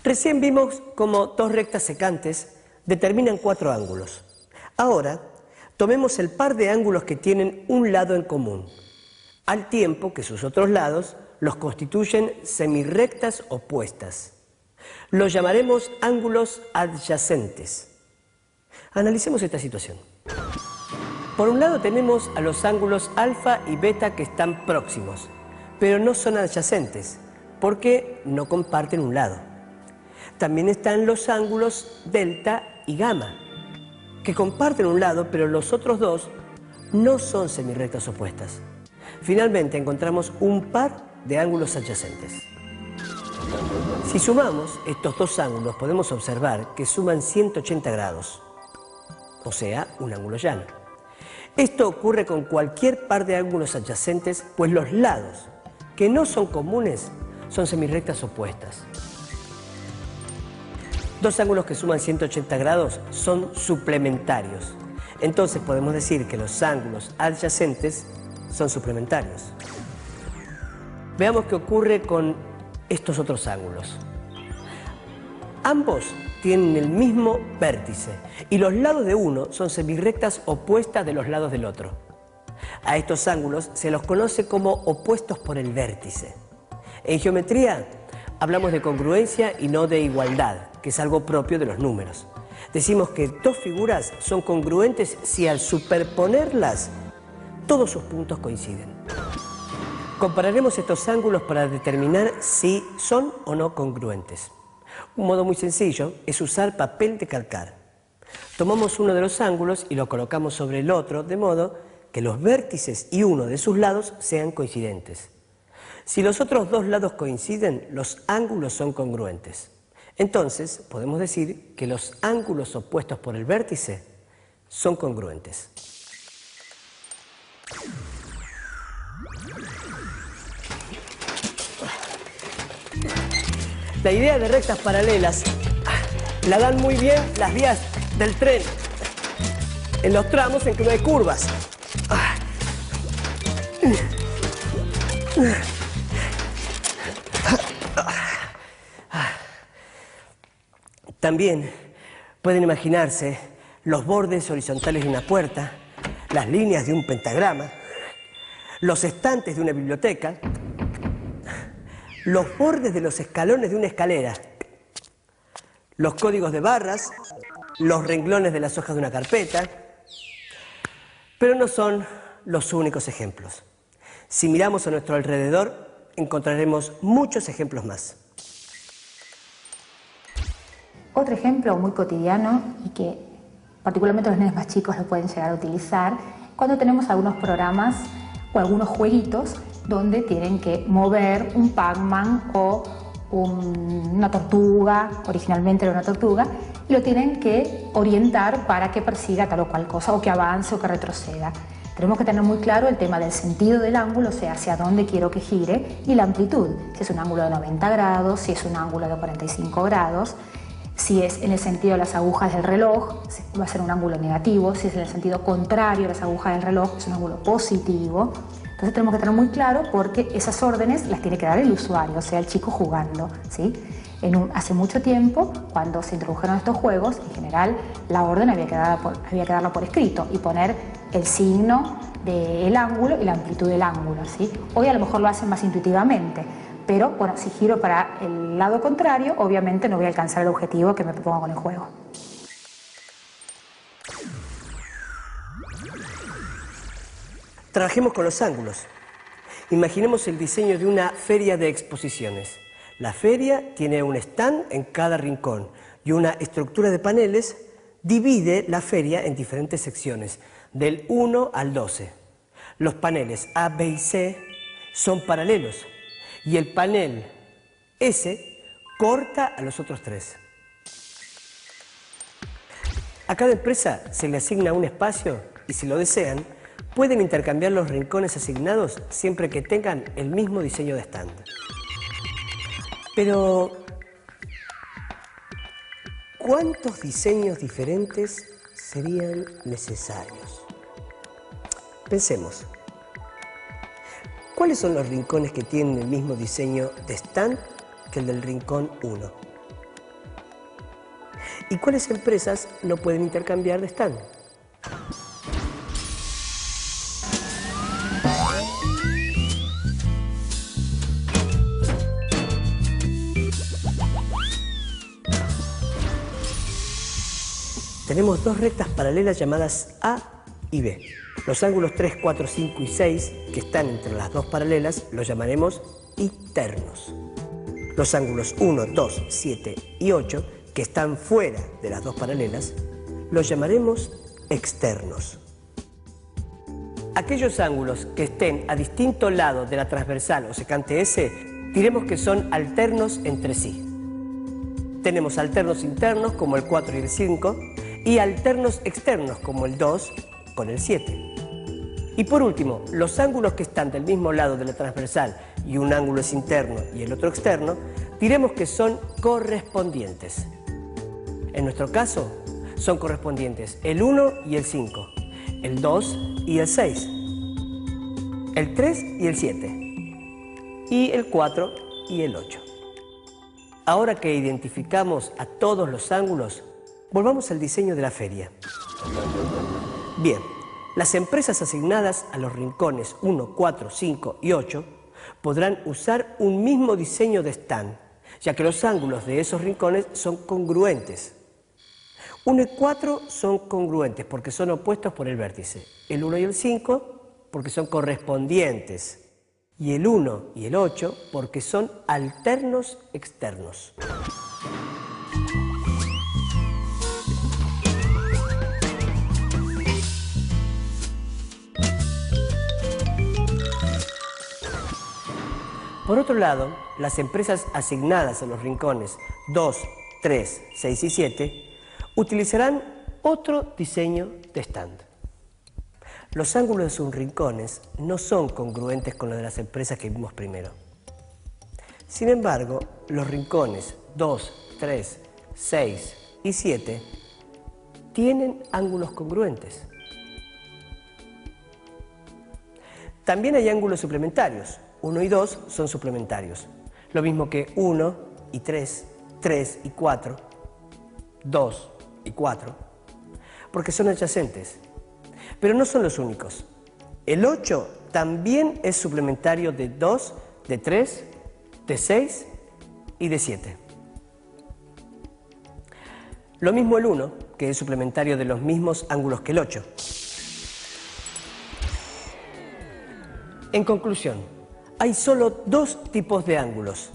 Recién vimos cómo dos rectas secantes determinan 4 ángulos. Ahora, tomemos el par de ángulos que tienen un lado en común, al tiempo que sus otros lados los constituyen semirrectas opuestas. Los llamaremos ángulos adyacentes. Analicemos esta situación. Por un lado tenemos a los ángulos alfa y beta que están próximos, pero no son adyacentes, porque no comparten un lado. También están los ángulos delta y gamma, que comparten un lado, pero los otros dos no son semirrectas opuestas. Finalmente encontramos un par de ángulos adyacentes. Si sumamos estos dos ángulos, podemos observar que suman 180 grados, o sea, un ángulo llano. Esto ocurre con cualquier par de ángulos adyacentes, pues los lados que no son comunes son semirrectas opuestas. Dos ángulos que suman 180 grados son suplementarios. Entonces podemos decir que los ángulos adyacentes son suplementarios. Veamos qué ocurre con estos otros ángulos. Ambos tienen el mismo vértice y los lados de uno son semirrectas opuestas de los lados del otro. A estos ángulos se los conoce como opuestos por el vértice. En geometría hablamos de congruencia y no de igualdad, que es algo propio de los números. Decimos que dos figuras son congruentes si al superponerlas todos sus puntos coinciden. Compararemos estos ángulos para determinar si son o no congruentes. Un modo muy sencillo es usar papel de calcar. Tomamos uno de los ángulos y lo colocamos sobre el otro, de modo que los vértices y uno de sus lados sean coincidentes. Si los otros dos lados coinciden, los ángulos son congruentes. Entonces, podemos decir que los ángulos opuestos por el vértice son congruentes. La idea de rectas paralelas la dan muy bien las vías del tren, en los tramos en que no hay curvas. También pueden imaginarse los bordes horizontales de una puerta, las líneas de un pentagrama, los estantes de una biblioteca, los bordes de los escalones de una escalera, los códigos de barras, los renglones de las hojas de una carpeta, pero no son los únicos ejemplos. Si miramos a nuestro alrededor, encontraremos muchos ejemplos más. Otro ejemplo muy cotidiano y que particularmente los nenes más chicos lo pueden llegar a utilizar cuando tenemos algunos programas o algunos jueguitos donde tienen que mover un Pac-Man o una tortuga, originalmente era una tortuga, y lo tienen que orientar para que persiga tal o cual cosa, o que avance o que retroceda. Tenemos que tener muy claro el tema del sentido del ángulo, o sea, hacia dónde quiero que gire, y la amplitud, si es un ángulo de 90 grados, si es un ángulo de 45 grados, si es en el sentido de las agujas del reloj, va a ser un ángulo negativo, si es en el sentido contrario a las agujas del reloj, es un ángulo positivo. Entonces tenemos que tener muy claro porque esas órdenes las tiene que dar el usuario, o sea, el chico jugando, ¿sí? Hace mucho tiempo, cuando se introdujeron estos juegos, en general la orden había que darla por escrito y poner el signo del ángulo y la amplitud del ángulo, ¿sí? Hoy a lo mejor lo hacen más intuitivamente, pero bueno, si giro para el lado contrario, obviamente no voy a alcanzar el objetivo que me propongo con el juego. Trabajemos con los ángulos. Imaginemos el diseño de una feria de exposiciones. La feria tiene un stand en cada rincón y una estructura de paneles divide la feria en diferentes secciones, del 1 al 12. Los paneles A, B y C son paralelos y el panel S corta a los otros 3. A cada empresa se le asigna un espacio y, si lo desean, pueden intercambiar los rincones asignados siempre que tengan el mismo diseño de stand. Pero, ¿cuántos diseños diferentes serían necesarios? Pensemos. ¿Cuáles son los rincones que tienen el mismo diseño de stand que el del rincón 1? y cuáles empresas lo pueden intercambiar de stand. Tenemos dos rectas paralelas llamadas A y B. Los ángulos 3, 4, 5 y 6, que están entre las dos paralelas, los llamaremos internos. Los ángulos 1, 2, 7 y 8, que están fuera de las dos paralelas, los llamaremos externos. Aquellos ángulos que estén a distinto lado de la transversal o secante S, diremos que son alternos entre sí. Tenemos alternos internos como el 4 y el 5, y alternos externos como el 2 con el 7. Y por último, los ángulos que están del mismo lado de la transversal y un ángulo es interno y el otro externo, diremos que son correspondientes. En nuestro caso, son correspondientes el 1 y el 5, el 2 y el 6, el 3 y el 7, y el 4 y el 8. Ahora que identificamos a todos los ángulos, volvamos al diseño de la feria. Bien, las empresas asignadas a los rincones 1, 4, 5 y 8 podrán usar un mismo diseño de stand, ya que los ángulos de esos rincones son congruentes. 1 y 4 son congruentes porque son opuestos por el vértice. El 1 y el 5 porque son correspondientes. Y el 1 y el 8 porque son alternos externos. Por otro lado, las empresas asignadas a los rincones 2, 3, 6 y 7 utilizarán otro diseño de stand. Los ángulos de sus rincones no son congruentes con los de las empresas que vimos primero. Sin embargo, los rincones 2, 3, 6 y 7 tienen ángulos congruentes. También hay ángulos suplementarios. 1 y 2 son suplementarios, lo mismo que 1 y 3, 3 y 4, 2 y 4, porque son adyacentes. Pero no son los únicos. El 8 también es suplementario de 2, de 3, de 6 y de 7. Lo mismo el 1, que es suplementario de los mismos ángulos que el 8. En conclusión, hay solo dos tipos de ángulos.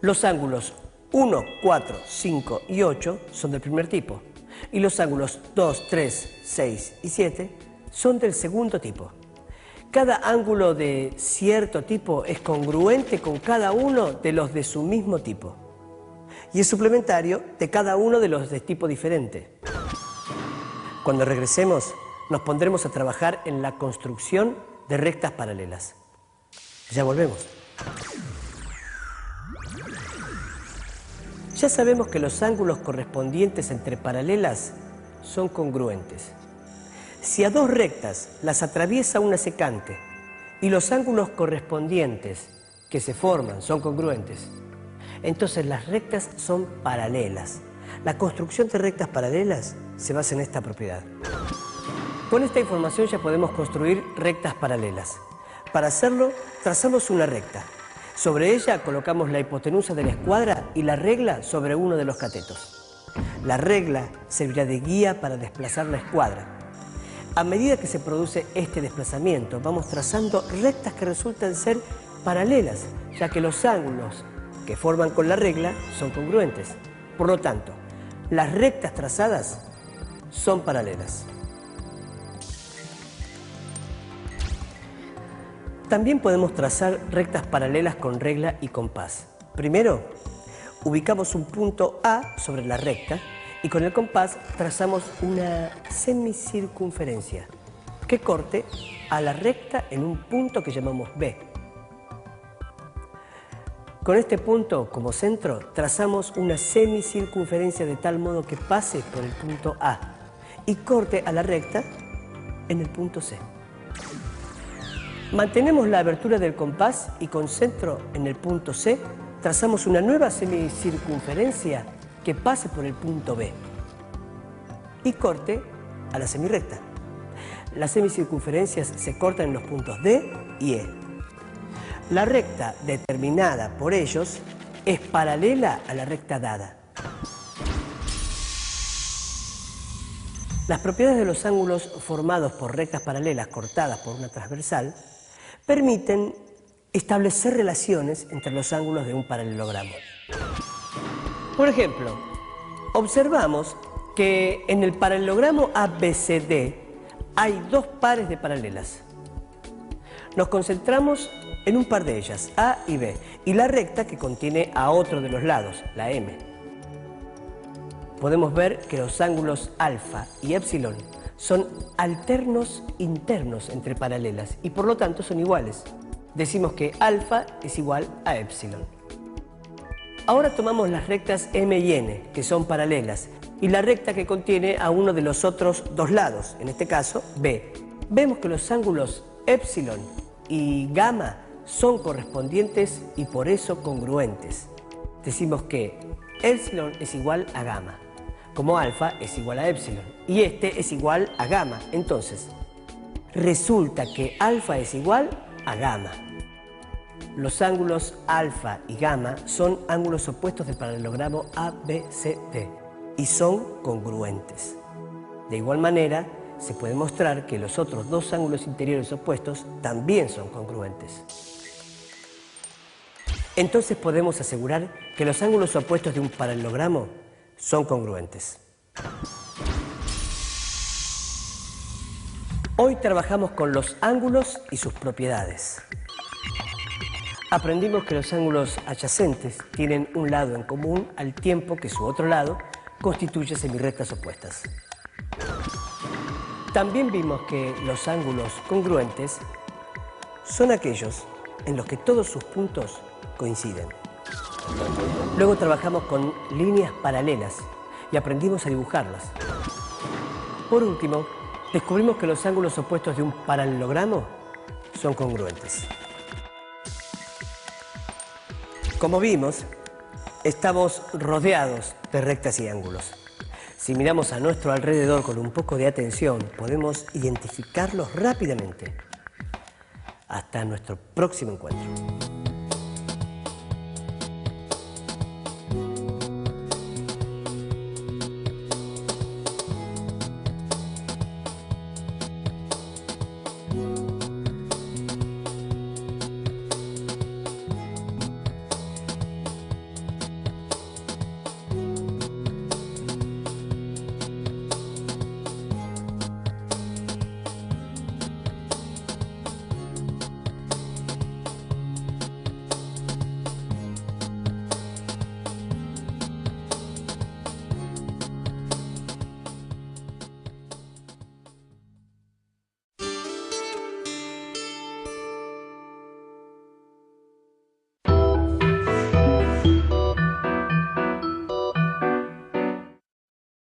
Los ángulos 1, 4, 5 y 8 son del primer tipo. Y los ángulos 2, 3, 6 y 7 son del segundo tipo. Cada ángulo de cierto tipo es congruente con cada uno de los de su mismo tipo. Y es suplementario de cada uno de los de tipo diferente. Cuando regresemos, nos pondremos a trabajar en la construcción de rectas paralelas. Ya volvemos. Ya sabemos que los ángulos correspondientes entre paralelas son congruentes. Si a dos rectas las atraviesa una secante y los ángulos correspondientes que se forman son congruentes, entonces las rectas son paralelas. La construcción de rectas paralelas se basa en esta propiedad. Con esta información ya podemos construir rectas paralelas. Para hacerlo, trazamos una recta. Sobre ella colocamos la hipotenusa de la escuadra y la regla sobre uno de los catetos. La regla servirá de guía para desplazar la escuadra. A medida que se produce este desplazamiento, vamos trazando rectas que resultan ser paralelas, ya que los ángulos que forman con la regla son congruentes. Por lo tanto, las rectas trazadas son paralelas. También podemos trazar rectas paralelas con regla y compás. Primero, ubicamos un punto A sobre la recta y con el compás trazamos una semicircunferencia que corte a la recta en un punto que llamamos B. Con este punto como centro trazamos una semicircunferencia de tal modo que pase por el punto A y corte a la recta en el punto C. Mantenemos la abertura del compás y con centro en el punto C trazamos una nueva semicircunferencia que pase por el punto B. y corte a la semirrecta. Las semicircunferencias se cortan en los puntos D y E. La recta determinada por ellos es paralela a la recta dada. Las propiedades de los ángulos formados por rectas paralelas cortadas por una transversal permiten establecer relaciones entre los ángulos de un paralelogramo. Por ejemplo, observamos que en el paralelogramo ABCD hay dos pares de paralelas. Nos concentramos en un par de ellas, A y B, y la recta que contiene a otro de los lados, la M. Podemos ver que los ángulos alfa y épsilon son alternos internos entre paralelas y por lo tanto son iguales. Decimos que alfa es igual a épsilon. Ahora tomamos las rectas M y N, que son paralelas, y la recta que contiene a uno de los otros dos lados, en este caso B. Vemos que los ángulos épsilon y gamma son correspondientes y por eso congruentes. Decimos que épsilon es igual a gamma, como alfa es igual a épsilon, y este es igual a gamma. Entonces, resulta que alfa es igual a gamma. Los ángulos alfa y gamma son ángulos opuestos del paralelogramo ABCD y son congruentes. De igual manera, se puede mostrar que los otros dos ángulos interiores opuestos también son congruentes. Entonces podemos asegurar que los ángulos opuestos de un paralelogramo son congruentes. Hoy trabajamos con los ángulos y sus propiedades. Aprendimos que los ángulos adyacentes tienen un lado en común al tiempo que su otro lado constituye semirrectas opuestas. También vimos que los ángulos congruentes son aquellos en los que todos sus puntos coinciden. Luego trabajamos con líneas paralelas y aprendimos a dibujarlas. Por último, descubrimos que los ángulos opuestos de un paralelogramo son congruentes. Como vimos, estamos rodeados de rectas y ángulos. Si miramos a nuestro alrededor con un poco de atención, podemos identificarlos rápidamente. Hasta nuestro próximo encuentro.